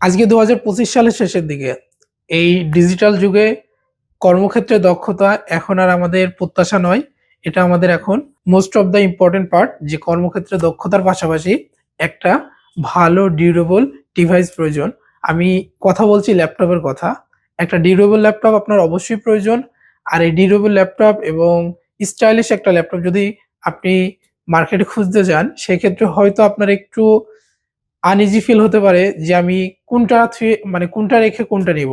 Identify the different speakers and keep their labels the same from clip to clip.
Speaker 1: আজকে 2025 সালের শেষের দিকে এই ডিজিটাল যুগে কর্মক্ষেত্রে দক্ষতা এখন আর আমাদের প্রত্যাশা নয়, এটা আমাদের এখন most of the important part. যে কর্মক্ষেত্রে দক্ষতার পাশাপাশি একটা ভালো ডিউরেবল ডিভাইস প্রয়োজন। আমি কথা বলছি ল্যাপটপের কথা। একটা ডিউরেবল ল্যাপটপ আপনার অবশ্যই প্রয়োজন। আর এই ডিউরেবল ল্যাপটপ এবং স্টাইলিশ একটা ল্যাপটপ যদি আপনি মার্কেটে খুঁজতে যান, সেক্ষেত্রে হয়তো আপনার একটু আনইজি ফিল হতে পারে যে আমি কোনটা রেখে কোনটা নিব।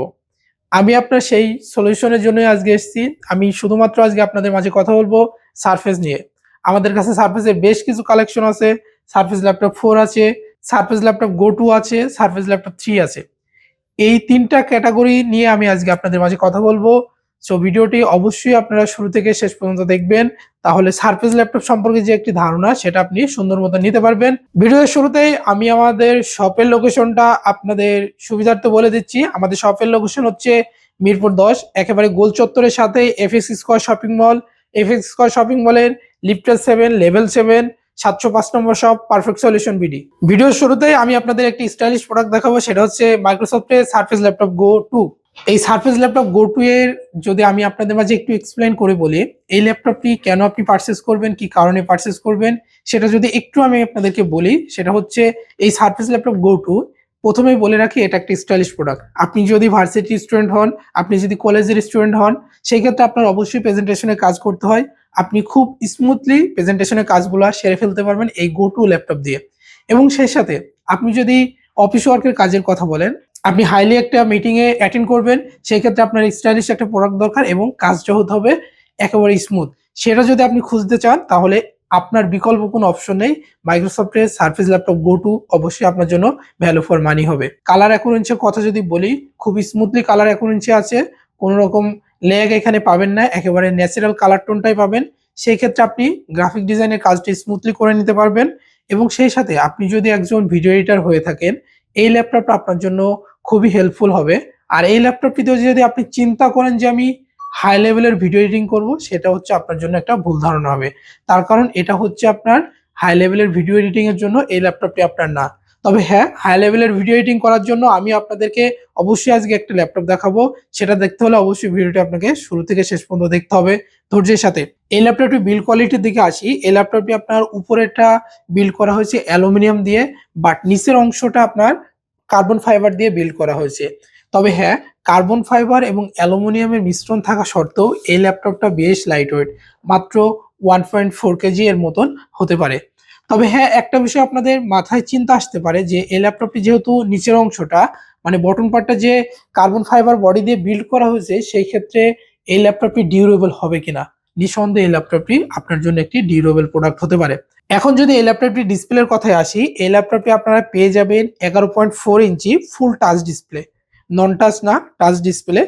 Speaker 1: আমি আপনার সেই সলিউশনের জন্যই আজকে এসেছি। আমি শুধুমাত্র আজকে আপনাদের মাঝে কথা বলবো সারফেস নিয়ে। আমাদের কাছে সারফেসের বেশ কিছু কালেকশন আছে। সারফেস ল্যাপটপ 4 আছে, সারফেস ল্যাপটপ গো 2 আছে, সারফেস ল্যাপটপ 3 আছে। এই ৩টা ক্যাটাগরি নিয়ে আমি আজকে আপনাদের মাঝে কথা বলবো। সো ভিডিওটি অবশ্যই আপনারা শুরু থেকে শেষ পর্যন্ত দেখবেন, তাহলে সারফেস ল্যাপটপ সম্পর্কে যে একটি ধারণা সেটা আপনি সুন্দর মতো নিতে পারবেন। ভিডিওর শুরুতেই আমি আমাদের শপের লোকেশনটা আপনাদের সুবিধার্থে বলে দিচ্ছি। আমাদের শপের লোকেশন হচ্ছে মিরপুর 10, একেবারে গোল চত্বরের সাথে FX square shopping mall. FX square shopping মলের লিফটের 7 লেভেল 7 705 নম্বর শপ, পারফেক্ট সলিউশন বিডি। ভিডিওর শুরুতেই আমি আপনাদের একটি স্টাইলিশ প্রোডাক্ট দেখাবো, সেটা হচ্ছে মাইক্রোসফটের সারফেস ল্যাপটপ গো 2। এই সারফেস ল্যাপটপ গো 2 এর যদি আমি আপনাদের মাঝে একটু এক্সপ্লেন করে বলি, এই ল্যাপটপটি কেন আপনি পারচেজ করবেন, কি কারণে পারচেজ করবেন, সেটা যদি একটু আমি আপনাদেরকে বলি, সেটা হচ্ছে এই সারফেস ল্যাপটপ গো 2 প্রথমেই বলে রাখি এটা একটা স্টাইলিশ প্রোডাক্ট। আপনি যদি ভার্সিটি স্টুডেন্ট হন, আপনি যদি কলেজের স্টুডেন্ট হন, সেই ক্ষেত্রে আপনার অবশ্যই প্রেজেন্টেশনের কাজ করতে হয়। আপনি খুব স্মুথলি প্রেজেন্টেশনের কাজগুলো সেরে ফেলতে পারবেন এই গো 2 ল্যাপটপ দিয়ে। এবং সেই সাথে আপনি যদি অফিস ওয়ার্কের কাজের কথা বলেন, আপনি হাইলি একটা মিটিং এ অ্যাটেন্ড করবেন, সেই ক্ষেত্রে আপনার স্টাইলিশ একটা প্রোডাক্ট দরকার এবং কাজটা হতে হবে একেবারে স্মুথ। সেটা যদি আপনি খুঁজতে চান, তাহলে আপনার বিকল্প কোনো অপশন নেই। মাইক্রোসফটের সারফেস ল্যাপটপ গো 2 অবশ্যই আপনার জন্য ভ্যালু ফর মানি হবে। কালার অ্যাকুরেন্সির কথা যদি বলি, খুব স্মুথলি কালার অ্যাকুরেন্সি আছে, কোনো রকম ল্যাগ এখানে পাবেন না, একেবারে ন্যাচারাল কালার টোনটাই পাবেন। সেই ক্ষেত্রে আপনি গ্রাফিক ডিজাইনের কাজটি স্মুথলি করে নিতে পারবেন। এবং সেই সাথে আপনি যদি একজন ভিডিও এডিটর হয়ে থাকেন, এই ল্যাপটপটা আপনার জন্য খুবই হেল্পফুল হবে। আর এই ল্যাপটপটিতে যদি আপনি চিন্তা করেন যে আমি হাই লেভেলের ভিডিও এডিটিং করব, সেটা হচ্ছে আপনার জন্য একটা ভুল ধারণা হবে। তার কারণ এটা হচ্ছে আপনার হাই লেভেলের ভিডিও এডিটিং এর জন্য এই ল্যাপটপটি আপনার না। তবে হ্যাঁ, হাই লেভেলের ভিডিও এডিটিং করার জন্য আমি আপনাদেরকে অবশ্যই আজকে একটা ল্যাপটপ দেখাবো। সেটা দেখতে হলে অবশ্যই ভিডিওটি আপনাকে শুরু থেকে শেষ পর্যন্ত দেখতে হবে ধৈর্যের সাথে। এই ল্যাপটপটি বিল্ড কোয়ালিটির দিকে আসি। এই ল্যাপটপটি আপনার উপরেরটা বিল্ড করা হয়েছে অ্যালুমিনিয়াম দিয়ে, বাট নিচের অংশটা আপনার কার্বন ফাইবার দিয়ে বিল্ড করা হয়েছে। তবে হ্যাঁ, কার্বন ফাইবার এবং অ্যালুমিনিয়ামের মিশ্রণ থাকা সত্ত্বেও এই ল্যাপটপটা বেশ লাইট ওয়েট, মাত্র 1.4 কেজি এর মতন হতে পারে। তবে হ্যাঁ, একটা বিষয় আপনাদের মাথায় চিন্তা আসতে পারে যে এই ল্যাপটপটি যেহেতু নিচের অংশটা মানে বটন পার্টটা যে কার্বন ফাইবার বডি দিয়ে বিল্ড করা হয়েছে, সেই ক্ষেত্রে এই ল্যাপটপটি ডিউরেবল হবে কিনা। নিঃসন্দেহে এই ল্যাপটপটি আপনার জন্য একটি ডিউরেবল প্রোডাক্ট হতে পারে। এখন যদি এই ল্যাপটপটি ডিসপ্লের কথায় আসি, এই ল্যাপটপটি আপনারা পেয়ে যাবেন 11.4 inch full touch display, non touch না, টাচ ডিসপ্লে।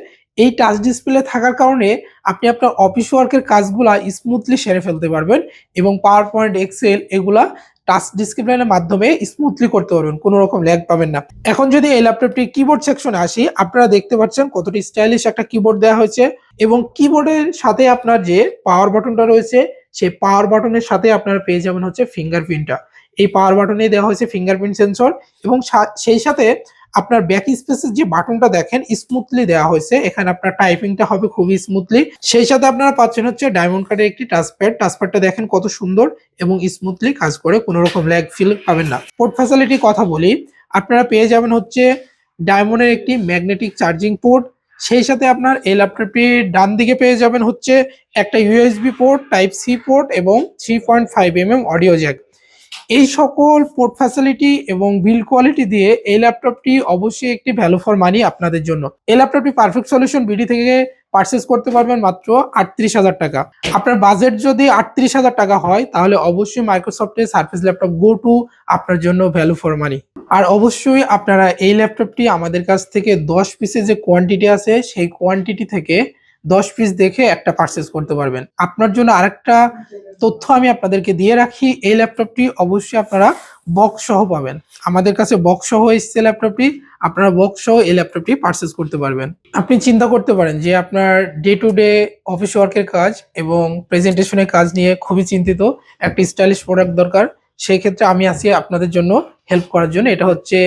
Speaker 1: এই টাচ ডিসপ্লে থাকার কারণে আপনি আপনার অফিস ওয়ার্কের কাজগুলা স্মুথলি সেরে ফেলতে পারবেন এবং পাওয়ার পয়েন্ট, এক্সেল এগুলা টাচ ডিসপ্লের মাধ্যমে স্মুথলি করতে পারবেন, কোনো রকম ল্যাগ পাবেন না। এখন যদি এই ল্যাপটপটির কিবোর্ড সেকশনে আসি, আপনারা দেখতে পাচ্ছেন কতটি স্টাইলিশ একটা কিবোর্ড দেওয়া হয়েছে এবং কিবোর্ডের সাথে আপনার যে পাওয়ার বাটনটা রয়েছে, সেই পাওয়ার বাটনের সাথে আপনারা পেয়ে যাবেন হচ্ছে ফিঙ্গারপ্রিন্টটা। এই পাওয়ার বাটনে দেওয়া হয়েছে ফিঙ্গারপ্রিন্ট সেন্সর এবং সেই সাথে আপনার ব্যাক স্পেসের যে বাটনটা দেখেন স্মুথলি দেওয়া হয়েছে, এখানে আপনার টাইপিংটা হবে খুবই স্মুথলি। সেই সাথে আপনারা পাচ্ছেন হচ্ছে ডায়মন্ড কাটের একটি টাচপ্যাড। টাচপ্যাডটা দেখেন কত সুন্দর এবং স্মুথলি কাজ করে, কোনো রকম ল্যাগ ফিল পাবেন না। পোর্ট ফ্যাসিলিটি কথা বলি, আপনারা পেয়ে যাবেন হচ্ছে ডায়মন্ডের একটি ম্যাগনেটিক চার্জিং পোর্ট। সেই সাথে আপনার এই ল্যাপটপটির ডান দিকে পেয়ে যাবেন হচ্ছে একটা USB port, type C port এবং 3.5 অডিও জ্যাক। এই সকল পোর্ট ফ্যাসিলিটি এবং বিল্ড কোয়ালিটি দিয়ে এই ল্যাপটপটি অবশ্যই একটি ভ্যালু ফর মানি আপনাদের জন্য। এই ল্যাপটপটি পারফেক্ট সলিউশন বিডি থেকে পারচেজ করতে পারবেন মাত্র 38,000 টাকা। আপনার বাজেট যদি 38,000 টাকা হয়, তাহলে অবশ্যই মাইক্রোসফটের সারফেস ল্যাপটপ গো 2 আপনার জন্য ভ্যালু ফর মানি। আর অবশ্যই আপনারা এই ল্যাপটপটি আমাদের কাছ থেকে 10 পিসের যে কোয়ান্টিটি আছে, সেই কোয়ান্টিটি থেকে 10 পিস দেখে একটা পারচেজ করতে পারবেন। আপনার জন্য আরেকটা তথ্য আমি আপনাদেরকে দিয়ে রাখি, এই ল্যাপটপটি অবশ্যই আপনারা বক্স সহ পাবেন। আমাদের কাছে বক্স সহ এসেছে ল্যাপটপটি, আপনারা বক্স সহ এই ল্যাপটপটি পারচেজ করতে পারবেন। আপনি চিন্তা করতে পারেন যে আপনার ডে টু ডে অফিস ওয়ার্কের কাজ এবং প্রেজেন্টেশনের কাজ নিয়ে খুবই চিন্তিত, একটা স্টাইলিশ প্রোডাক্ট দরকার। সেই ক্ষেত্রে আমি আছি আপনাদের জন্য হেল্প করার জন্য। এটা হচ্ছে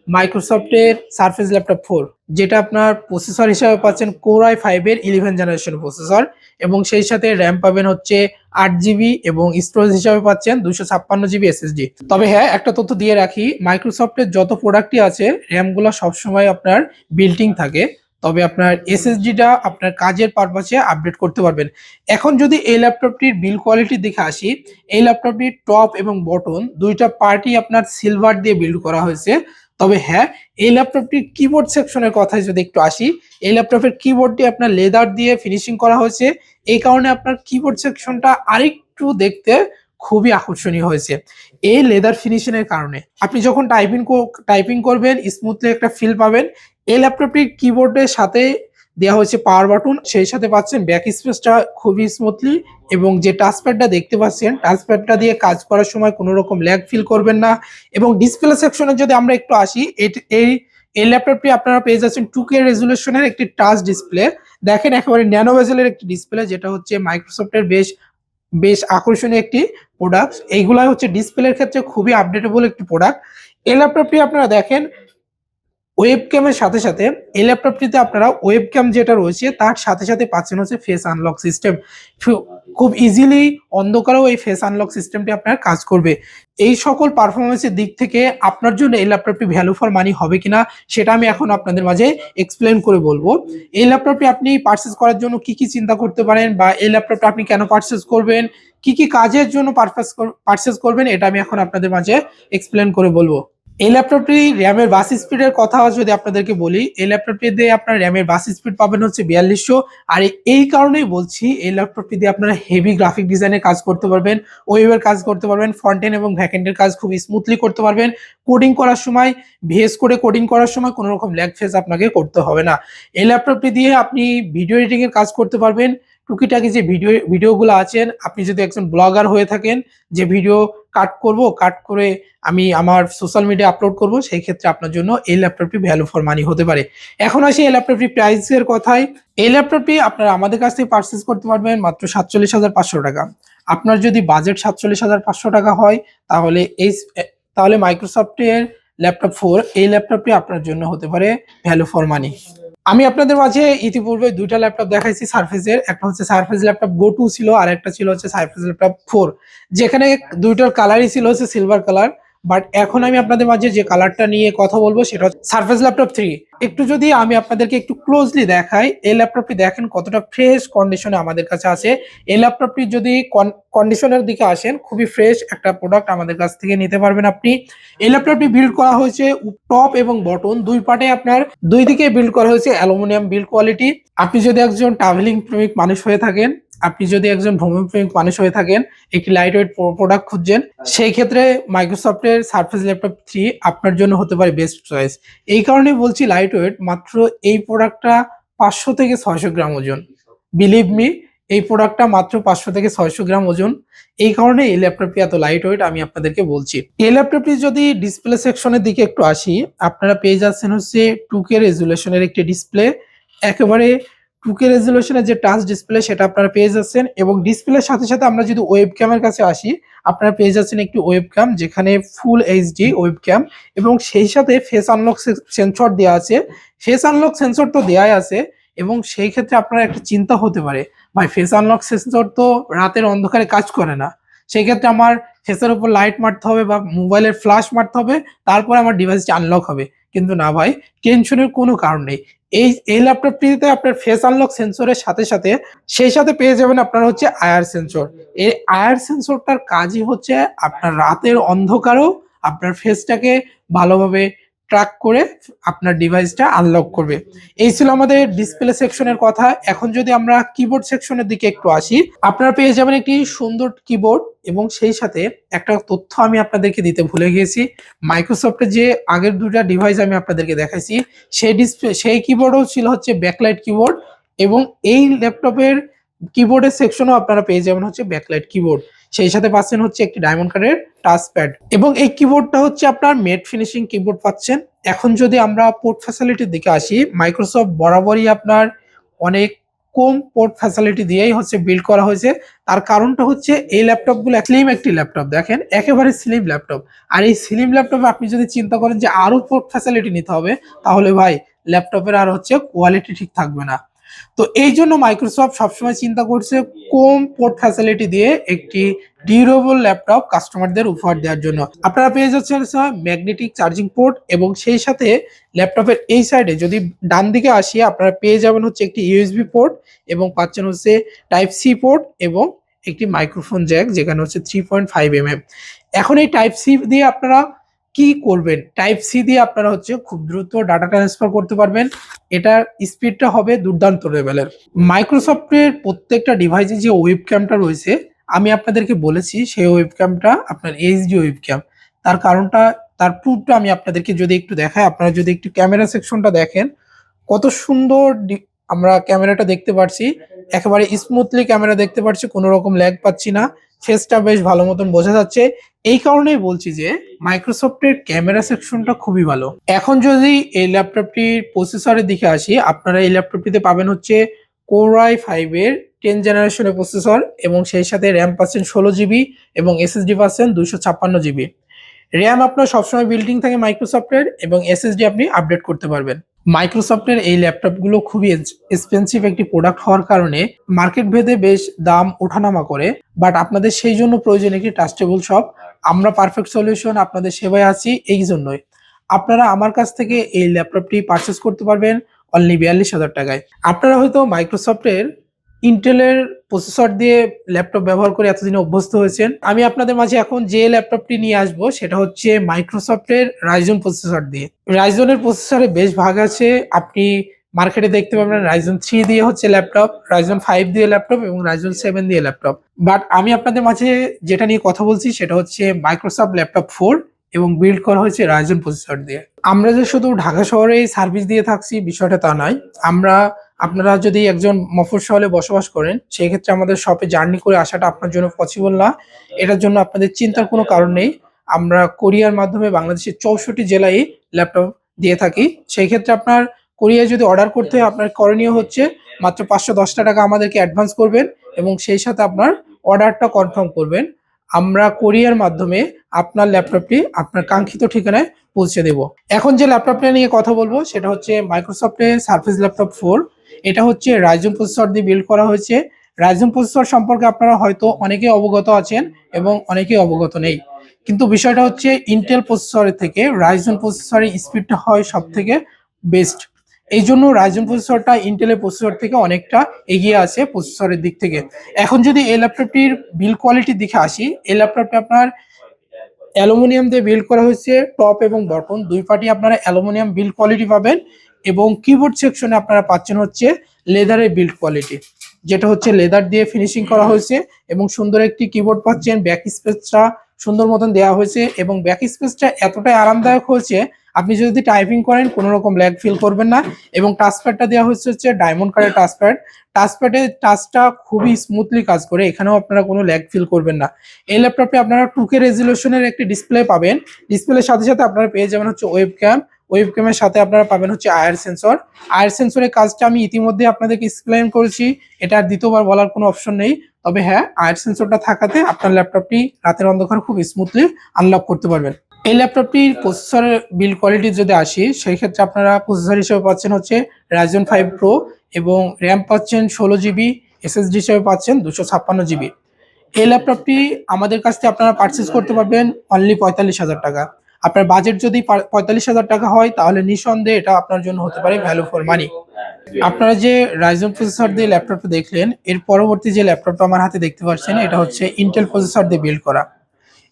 Speaker 1: মাইক্রোসফটের সারফেস ল্যাপটপ 4, যেটা আপনার প্রসেসর হিসাবে পাচ্ছেন কোর i5 এর 11 জেনারেশন প্রসেসর, এবং সেই সাথে র্যাম পাবেন হচ্ছে 8 জিবি, এবং স্টোরেজ হিসাবে পাচ্ছেন 256 জিবি এসএসডি। তবে হ্যাঁ, একটা তথ্য দিয়ে রাখি, মাইক্রোসফটের যত প্রোডাক্টই আছে র্যামগুলো সবসময় আপনার বিল্টিং থাকে, তবে আপনার এসএসডিটা আপনার কাজের পারপাসে আপডেট করতে পারবেন। এখন যদি এই ল্যাপটপটির বিল্ড কোয়ালিটির দিকে আসি, এই ল্যাপটপটির টপ এবং বটন দুইটা পার্টই আপনার সিলভার দিয়ে বিল্ড করা হয়েছে। তবে হ্যাঁ, এই ল্যাপটপটির কিবোর্ড সেকশনের কথায় যদি একটু আসি, এই ল্যাপটপের কিবোর্ডটি আপনার লেদার দিয়ে ফিনিশিং করা হয়েছে। এই কারণে আপনার কিবোর্ড সেকশনটা আরেকটু দেখতে খুবই আকর্ষণীয় হয়েছে এই লেদার ফিনিশিং এর কারণে। আপনি যখন টাইপিং করবেন স্মুথলি একটা ফিল পাবেন। এই ল্যাপটপটির কিবোর্ডের সাথে দেওয়া হয়েছে পাওয়ার বাটন, সেই সাথে পাচ্ছেন ব্যাক স্পেসটা খুবই স্মুথলি, এবং যে টাচপ্যাডটা দেখতে পাচ্ছেন টাচপ্যাডটা দিয়ে কাজ করার সময় কোনো রকম ল্যাগ ফিল করবেন না। এবং ডিসপ্লে সেকশনে যদি আমরা একটু আসি, এই এই ল্যাপটপটি আপনারা পেয়ে যাচ্ছেন 2K রেজুলেশনের একটি টাচ ডিসপ্লে। দেখেন একেবারে ন্যানো বেজেলের একটি ডিসপ্লে, যেটা হচ্ছে মাইক্রোসফটের বেশ বেশ আকর্ষণীয় একটি প্রোডাক্ট। এইগুলাই হচ্ছে ডিসপ্লের ক্ষেত্রে খুবই আপডেটেবল একটি প্রোডাক্ট। এই ল্যাপটপটি আপনারা দেখেন ওয়েব ক্যামের সাথে সাথে এই ল্যাপটপটিতে আপনারা ওয়েব ক্যাম যেটা রয়েছে তার সাথে সাথে পাচ্ছেন হচ্ছে ফেস আনলক সিস্টেম। খুব ইজিলি অন্ধকারেও এই ফেস আনলক সিস্টেমটি আপনার কাজ করবে। এই সকল পারফরমেন্সের দিক থেকে আপনার জন্য এই ল্যাপটপটি ভ্যালু ফর মানি হবে কিনা সেটা আমি এখন আপনাদের মাঝে এক্সপ্লেন করে বলবো। এই ল্যাপটপটি আপনি পারচেজ করার জন্য কি কি চিন্তা করতে পারেন, বা এই ল্যাপটপটা আপনি কেন পারচেজ করবেন, কি কি কাজের জন্য পারচেজ করবেন, এটা আমি এখন আপনাদের মাঝে এক্সপ্লেন করে বলবো। এই ল্যাপটপটি র্যামের বাস স্পিডের কথা যদি আপনাদেরকে বলি, এই ল্যাপটপটি দিয়ে আপনার র্যামের বাস স্পিড পাবেন হচ্ছে 4200। আর এই কারণেই বলছি এই ল্যাপটপটি দিয়ে আপনারা হেভি গ্রাফিক ডিজাইনের কাজ করতে পারবেন, ওয়েবের কাজ করতে পারবেন, ফ্রন্ট এন্ড এবং ব্যাক এন্ডের কাজ খুব স্মুথলি করতে পারবেন। কোডিং করার সময় ভিএস কোডে কোডিং করার সময় কোনো রকম ল্যাগ ফেস আপনাকে করতে হবে না। এই ল্যাপটপটি দিয়ে আপনি ভিডিও এডিটিং এর কাজ করতে পারবেন। টুকিটাকি যে ভিডিওগুলো আছেন, আপনি যদি একজন ব্লগার হয়ে থাকেন যে ভিডিও কাট করে আমি আমার সোশ্যাল মিডিয়া আপলোড করব, সেই ক্ষেত্রে আপনার জন্য এই ল্যাপটপটি ভ্যালু ফর মানি হতে পারে। এখন আসি এই ল্যাপটপটি প্রাইসের কথায়। এই ল্যাপটপটি আপনারা আমাদের কাছ থেকে পারচেজ করতে পারবেন মাত্র 47,500 টাকা। আপনার যদি বাজেট 47,500 টাকা হয়, তাহলে মাইক্রোসফটের ল্যাপটপ 4 এই ল্যাপটপটি আপনার জন্য হতে পারে ভ্যালু ফর মানি। আমি আপনাদের মাঝে ইতিপূর্বে দুইটা ল্যাপটপ দেখাইছি সারফেসের, একটা হচ্ছে সারফেস ল্যাপটপ গো 2 ছিল, আর একটা ছিল হচ্ছে সারফেস ল্যাপটপ 4, যেখানে দুইটার কালারই ছিল হচ্ছে সিলভার কালার। বাট এখন আমি আপনাদের মাঝে যে কালারটা নিয়ে কথা বলবো সেটা হচ্ছে সারফেস ল্যাপটপ 3। একটু যদি আমি আপনাদেরকে একটু ক্লোজলি দেখাই, এই ল্যাপটপটি দেখেন কতটা ফ্রেশ কন্ডিশনে আমাদের কাছে আছে। এই ল্যাপটপটি যদি কন্ডিশনের দিকে আসেন, খুবই ফ্রেশ একটা প্রোডাক্ট আমাদের কাছ থেকে নিতে পারবেন আপনি। এই ল্যাপটপটি বিল্ড করা হয়েছে টপ এবং বটন দুই পার্টে, আপনার দুই দিকে বিল্ড করা হয়েছে অ্যালুমিনিয়াম বিল্ড কোয়ালিটি। আপনি যদি একজন ট্রাভেলিং প্রেমিক মানুষ হয়ে থাকেন, আপনি যদি একজন ভ্রমণ প্রেমিক মানুষ হয়ে থাকেন, একটি লাইট ওয়েট প্রোডাক্ট খুঁজছেন, সেই ক্ষেত্রে মাইক্রোসফটের সারফেস ল্যাপটপ 3 আপনার জন্য হতে পারে বেস্ট চয়েস। এই কারণে বলছি লাইট ওয়েট, মাত্র এই প্রোডাক্টটা 500 থেকে 600 গ্রাম ওজন। বিলিভ মি, এই প্রোডাক্টটা মাত্র 500 থেকে 600 গ্রাম ওজন। এই কারণে এই ল্যাপটপটি এত লাইট ওয়েট আমি আপনাদেরকে বলছি। এই ল্যাপটপটি যদি ডিসপ্লে সেকশনের দিকে একটু আসি, আপনারা পেয়ে যাচ্ছেন হচ্ছে 2K রেজুলেশনের একটি ডিসপ্লে। একেবারে 2K রেজুলেশনের যে টাচ ডিসপ্লে সেটা আপনারা পেয়ে যাচ্ছেন, এবং ডিসপ্লের সাথে সাথে আমরা যদি ওয়েব ক্যামের কাছে আসি, আপনারা পেয়ে যাচ্ছেন একটি ওয়েব ক্যাম, যেখানে ফুল এইচডি ওয়েব ক্যাম, এবং সেই সাথে ফেস আনলক সেন্সর দেওয়া আছে। ফেস আনলক সেন্সর তো দেওয়াই আছে, এবং সেই ক্ষেত্রে আপনার একটা চিন্তা হতে পারে, ভাই ফেস আনলক সেন্সর তো রাতের অন্ধকারে কাজ করে না, সেই ক্ষেত্রে আমার ফেসের উপর লাইট মারতে হবে বা মোবাইলের ফ্ল্যাশ মারতে হবে, তারপর আমার ডিভাইসটি আনলক হবে। কিন্তু না ভাই, টেনশনের কোনো কারণ নেই। এই ল্যাপটপটিতে আপনার ফেস আনলক সেন্সরের সাথে সাথে সেই সাথে পেয়ে যাবেন আপনার হচ্ছে আয়ার সেন্সর। এই আয়ার সেন্সরটার কাজই হচ্ছে আপনার রাতের অন্ধকারেও আপনার ফেসটাকে ভালোভাবে ট্র্যাক করে আপনার ডিভাইসটা আনলক করবে। এই ছিল আমাদের ডিসপ্লে সেকশনের কথা। এখন যদি আমরা কিবোর্ড সেকশনের দিকে একটু আসি, আপনারা পেয়ে যাবেন একটি সুন্দর কিবোর্ড, এবং সেই সাথে একটা তথ্য আমি আপনাদেরকে দিতে ভুলে গিয়েছি। মাইক্রোসফটের যে আগের দুটা ডিভাইস আমি আপনাদেরকে দেখাইছি, সেই কিবোর্ডও ছিল হচ্ছে ব্যাকলাইট কিবোর্ড, এবং এই ল্যাপটপের কিবোর্ডের সেকশনও আপনারা পেয়ে যাবেন হচ্ছে ব্যাকলাইট কিবোর্ড। সেই সাথে পাচ্ছেন হচ্ছে একটি ডায়মন্ড কাটের টাচ প্যাড, এবং এই কিবোর্ডটা হচ্ছে আপনার মেট ফিনিশিং কিবোর্ড পাচ্ছেন। এখন যদি আমরা পোর্ট ফ্যাসিলিটির দিকে আসি, মাইক্রোসফট বরাবরই আপনার অনেক কম পোর্ট ফ্যাসিলিটি দিয়েই হচ্ছে বিল্ড করা হয়েছে। তার কারণটা হচ্ছে এই ল্যাপটপগুলো স্লিম একটি ল্যাপটপ, দেখেন একেবারে স্লিম ল্যাপটপ। আর এই স্লিম ল্যাপটপে আপনি যদি চিন্তা করেন যে আরো পোর্ট ফ্যাসিলিটি নিতে হবে, তাহলে ভাই ল্যাপটপের আর হচ্ছে কোয়ালিটি ঠিক থাকবে না। তো এই জন্য মাইক্রোসফট সবসময় চিন্তা করছে কম পোর্ট ফ্যাসিলিটি দিয়ে একটি ডিউরেবল ল্যাপটপ কাস্টমারদের উপহার দেওয়ার জন্য। আপনারা পেয়ে যাচ্ছেন ম্যাগনেটিক চার্জিং পোর্ট, এবং সেই সাথে ল্যাপটপের এই সাইডে যদি ডান দিকে আসি আপনারা পেয়ে যাবেন হচ্ছে একটি ইউএসবি পোর্ট, এবং পাচ্ছেন হচ্ছে টাইপ সি পোর্ট এবং একটি মাইক্রোফোন জ্যাক, যেখানে হচ্ছে 3.5 mm। এখন এই টাইপ সি দিয়ে আপনারা কি করবেন? টাইপ সি দিয়ে আপনারা হচ্ছে খুব দ্রুত ডাটা ট্রান্সফার করতে পারবেন। এটার স্পিডটা হবে দুর্দান্ত লেভেলের। মাইক্রোসফটের প্রত্যেকটা ডিভাইসে যে ওয়েব ক্যামটা রয়েছে, আমি আপনাদেরকে বলেছি সেই ওয়েব ক্যামটা আপনার এইচডি ওয়েব ক্যাম। তার কারণটা, তার প্রুফটা আমি আপনাদেরকে যদি একটু দেখাই, আপনারা যদি একটু ক্যামেরা সেকশনটা দেখেন, কত সুন্দর আমরা ক্যামেরাটা দেখতে পাচ্ছি, একেবারে স্মুথলি ক্যামেরা দেখতে পাচ্ছি, কোনো রকম ল্যাগ পাচ্ছি না, ফেসটা বেশ ভালো মতন বোঝা যাচ্ছে। এই কারণেই বলছি যে মাইক্রোসফটের ক্যামেরা সেকশনটা খুবই ভালো। এখন যদি এই ল্যাপটপটির প্রসেসরের দিকে আসি, আপনারা এই ল্যাপটপটিতে পাবেন হচ্ছে Core i5 এর 10 জেনারেশনের প্রসেসর, এবং সেই সাথে র্যাম পাচ্ছেন 16 GB এবং এসএসডি পাচ্ছেন 256 GB। র্যাম আপনার সবসময় বিল্ডিং থাকে মাইক্রোসফটের, এবং এসএসডি আপনি আপডেট করতে পারবেন। মাইক্রোসফটের এই ল্যাপটপগুলো খুবই এক্সপেন্সিভ একটি প্রোডাক্ট হওয়ার কারণে মার্কেট ভেদে বেশ দাম ওঠানামা করে, বাট আপনাদের সেই জন্য প্রয়োজন একটি ট্রাস্টেবল শপ। আমরা পারফেক্ট সলিউশন আপনাদের সেবায় আছি, এই জন্যই আপনারা আমার কাছ থেকে এই ল্যাপটপটি পারচেস করতে পারবেন অনলি 42,000 টাকায়। আপনারা হয়তো মাইক্রোসফটের ইন্টেলের প্রসেসর দিয়ে ল্যাপটপ ব্যবহার করে এতদিনে অভ্যস্ত হয়েছেন। আমি আপনাদের মাঝে এখন যে ল্যাপটপটি নিয়ে আসবো সেটা হচ্ছে মাইক্রোসফটের রাইজন প্রসেসর দিয়ে। রাইজনের প্রসেসরে বেশ ভাগ আছে, আপনি মার্কেটে দেখতে পাবেন রাইজন 3 দিয়ে হচ্ছে ল্যাপটপ, রাইজন 5 দিয়ে ল্যাপটপ এবং রাইজন 7 দিয়ে ল্যাপটপ। বাট আমি আপনাদের মাঝে যেটা নিয়ে কথা বলছি সেটা হচ্ছে মাইক্রোসফট ল্যাপটপ 4, এবং বিল্ড করা হয়েছে রাইজন প্রসেসর দিয়ে। আমরা যে শুধু ঢাকা শহরে সার্ভিস দিয়ে থাকছি বিষয়টা তা নয়, আপনারা যদি একজন মফস্বলে বসবাস করেন, সেই ক্ষেত্রে আমাদের শপে জার্নি করে আসাটা আপনার জন্য পসিবল না। এটার জন্য আপনাদের চিন্তার কোনো কারণ নেই। আমরা কোরিয়ার মাধ্যমে বাংলাদেশের 64 জেলায় ল্যাপটপ দিয়ে থাকি। সেই ক্ষেত্রে আপনার কোরিয়ায় যদি অর্ডার করতে হয়, আপনার করণীয় হচ্ছে মাত্র 510 টাকা আমাদেরকে অ্যাডভান্স করবেন, এবং সেই সাথে আপনার অর্ডারটা কনফার্ম করবেন। আমরা কোরিয়ার মাধ্যমে আপনার ল্যাপটপটি আপনার কাঙ্ক্ষিত ঠিকানায় পৌঁছে দেব। এখন যে ল্যাপটপটা নিয়ে কথা বলবো সেটা হচ্ছে মাইক্রোসফটের সারফেস ল্যাপটপ 4। এটা হচ্ছে রাইজন প্রসেসর দিয়ে বিল্ড করা হয়েছে। রাইজন প্রসেসর সম্পর্কে আপনারা হয়তো অনেকেই অবগত আছেন এবং অনেকেই অবগত নেই, কিন্তু বিষয়টা হচ্ছে ইন্টেল প্রসেসরের থেকে রাইজন প্রসেসরের স্পিডটা হয় সব থেকে বেস্ট। এই জন্য রাইজন প্রসেসরটা ইন্টেলের প্রসেসর থেকে অনেকটা এগিয়ে আছে প্রসেসরের দিক থেকে। এখন যদি এই ল্যাপটপটির বিল্ড কোয়ালিটির দিকে আসি, এই ল্যাপটপটি আপনার অ্যালুমিনিয়াম দিয়ে বিল্ড করা হয়েছে। টপ এবং বটম দুই পার্টি আপনারা অ্যালুমিনিয়াম বিল্ড কোয়ালিটি পাবেন, এবং কিবোর্ড সেকশনে আপনারা পাচ্ছেন হচ্ছে লেদারের বিল্ড কোয়ালিটি, যেটা হচ্ছে লেদার দিয়ে ফিনিশিং করা হয়েছে, এবং সুন্দর একটি কিবোর্ড পাচ্ছেন। ব্যাক স্পেসটা সুন্দর মতন দেওয়া হয়েছে, এবং ব্যাক স্পেসটা এতটাই আরামদায়ক হয়েছে আপনি যদি টাইপিং করেন কোনো রকম ল্যাগ ফিল করবেন না। এবং টাচপ্যাডটা দেওয়া হচ্ছে ডায়মন্ড কার্ডের টাচপ্যাড। টাচপ্যাডের টাচটা খুবই স্মুথলি কাজ করে, এখানেও আপনারা কোনো ল্যাগ ফিল করবেন না। এই ল্যাপটপে আপনারা 2K রেজলিউশনের একটি ডিসপ্লে পাবেন। ডিসপ্লের সাথে সাথে আপনারা পেয়ে যাবেন হচ্ছে ওয়েব ক্যামের সাথে আপনারা পাবেন হচ্ছে আয়ার সেন্সর। আয়ার সেন্সরের কাজটা আমি ইতিমধ্যে আপনাদেরকে এক্সপ্লেইন করেছি, এটা আর দ্বিতীয়বার বলার কোনো অপশন নেই। তবে হ্যাঁ, আয়ার সেন্সরটা থাকাতে আপনার ল্যাপটপটি রাতের অন্ধকার খুব স্মুথলি আনলক করতে পারবেন। এই ল্যাপটপটির প্রসেসরের বিল্ড কোয়ালিটি যদি আসি, সেই ক্ষেত্রে আপনারা প্রসেসর হিসেবে পাচ্ছেন হচ্ছে Ryzen 5 Pro, এবং র্যাম পাচ্ছেন 16 GB, এসএসডি হিসেবে পাচ্ছেন 256 GB। এই ল্যাপটপটি আমাদের কাছ থেকে আপনারা পারচেস করতে পারবেন অনলি 45,000 টাকা। আপনার বাজেট যদি 45,000 টাকা হয়, তাহলে নিঃসন্দেহে এটা আপনার জন্য হতে পারে ভ্যালু ফর মানি। আপনারা যে রাইজন প্রসেসর দিয়ে ল্যাপটপটা দেখলেন, এর পরবর্তী যে ল্যাপটপটা আমার হাতে দেখতে পাচ্ছেন, এটা হচ্ছে ইন্টেল প্রসেসর দিয়ে বিল্ড করা।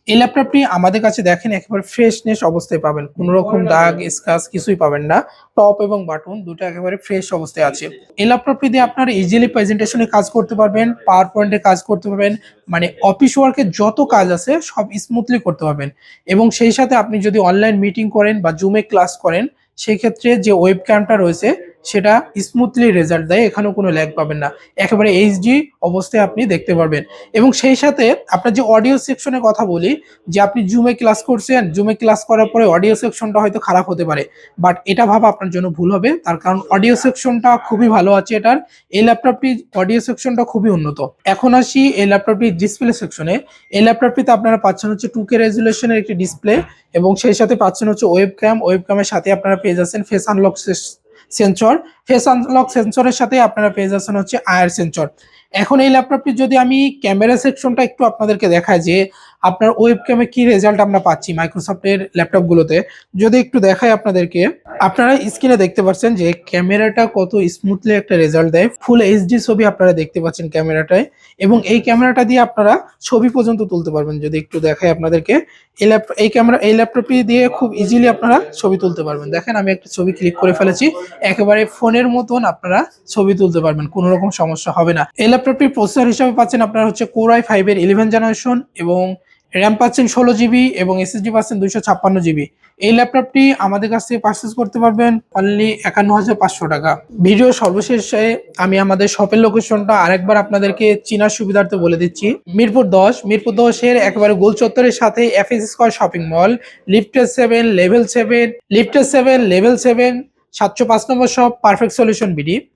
Speaker 1: এই ল্যাপটপটি আমাদের কাছে দেখেন একেবারে ফ্রেশনেস অবস্থায় পাবেন, কোনো রকম দাগ স্ক্র্যাচ কিছুই পাবেন না। টপ এবং বাটন দুটো একেবারে ফ্রেশ অবস্থায় আছে। এই ল্যাপটপটি দিয়ে আপনারা ইজিলি প্রেজেন্টেশনে কাজ করতে পারবেন, পাওয়ার পয়েন্টে কাজ করতে পারবেন, মানে অফিস ওয়ার্কের যত কাজ আছে সব স্মুথলি করতে পারবেন। এবং সেই সাথে আপনি যদি অনলাইন মিটিং করেন বা জুমে ক্লাস করেন, সেই ক্ষেত্রে যে ওয়েব ক্যামটা রয়েছে সেটা স্মুথলি রেজাল্ট দেয়, এখানেও কোনো ল্যাগ পাবেন না, একেবারে এইচডি অবস্থায় আপনি দেখতে পারবেন। এবং সেই সাথে আপনার যে অডিও সেকশনের কথা বলি, যে আপনি জুমে ক্লাস করছেন, জুমে ক্লাস করার পরে অডিও সেকশনটা হয়তো খারাপ হতে পারে, বাট এটা ভাবা আপনার জন্য ভুল হবে, তার কারণ অডিও সেকশনটা খুবই ভালো আছে এটার। এই ল্যাপটপটির অডিও সেকশনটা খুবই উন্নত। এখন আসি এই ল্যাপটপটির ডিসপ্লে সেকশনে। এই ল্যাপটপটিতে আপনারা পাচ্ছেন হচ্ছে 2K রেজুলেশনের একটি ডিসপ্লে, এবং সেই সাথে পাচ্ছেন হচ্ছে ওয়েবক্যামের সাথে আপনারা পেয়ে যাচ্ছেন face unlock sensor. Face unlock সেন্সরের সাথে আপনারা পেয়ে যাচ্ছেন হচ্ছে আয়ার সেন্সর। এখন এই ল্যাপটপটি যদি আমি ক্যামেরা সেকশনটা একটু আপনাদেরকে দেখাই, যে আপনার ওয়েবক্যামে কি রেজাল্ট আমরা পাচ্ছি মাইক্রোসফটের ল্যাপটপগুলোতে, যদি একটু দেখাই আপনাদেরকে, আপনারা স্ক্রিনে দেখতে পাচ্ছেন যে ক্যামেরাটা কত স্মুথলি একটা রেজাল্ট দেয়। ফুল এইচডি ছবি আপনারা দেখতে পাচ্ছেন ক্যামেরাটায়, এবং এই ক্যামেরাটা দিয়ে আপনারা ছবি পর্যন্ত তুলতে পারবেন। যদি একটু দেখাই আপনাদেরকে, এই ল্যাপটপটি দিয়ে খুব ইজিলি আপনারা ছবি তুলতে পারবেন। দেখেন আমি একটা ছবি ক্লিক করে ফেলেছি, একেবারে ফোনের মতন আপনারা ছবি তুলতে পারবেন, কোনো রকম সমস্যা হবে না। এই ল্যাপটপটির প্রসেসর হিসেবে পাচ্ছেন আপনারা হচ্ছে Core i5 এর 11 জেনারেশন, এবং র্যাম পাচ্ছেন 16 GB, এবং এসএসডি পাচ্ছেন 256 GB। এই ল্যাপটপটি আমাদের কাছ থেকে পারচেস করতে পারবেন অনলি 51,500 টাকা। ভিডিও সর্বশেষে আমি আমাদের শপের লোকেশনটা আরেকবার আপনাদেরকে চেনার সুবিধার্থে বলে দিচ্ছি। মিরপুর 10-এর একেবারে গোল চত্বরের সাথে FS square shopping mall, lifted 7 level 7 705 নম্বর শপ, পারফেক্ট সলিউশন বিডি।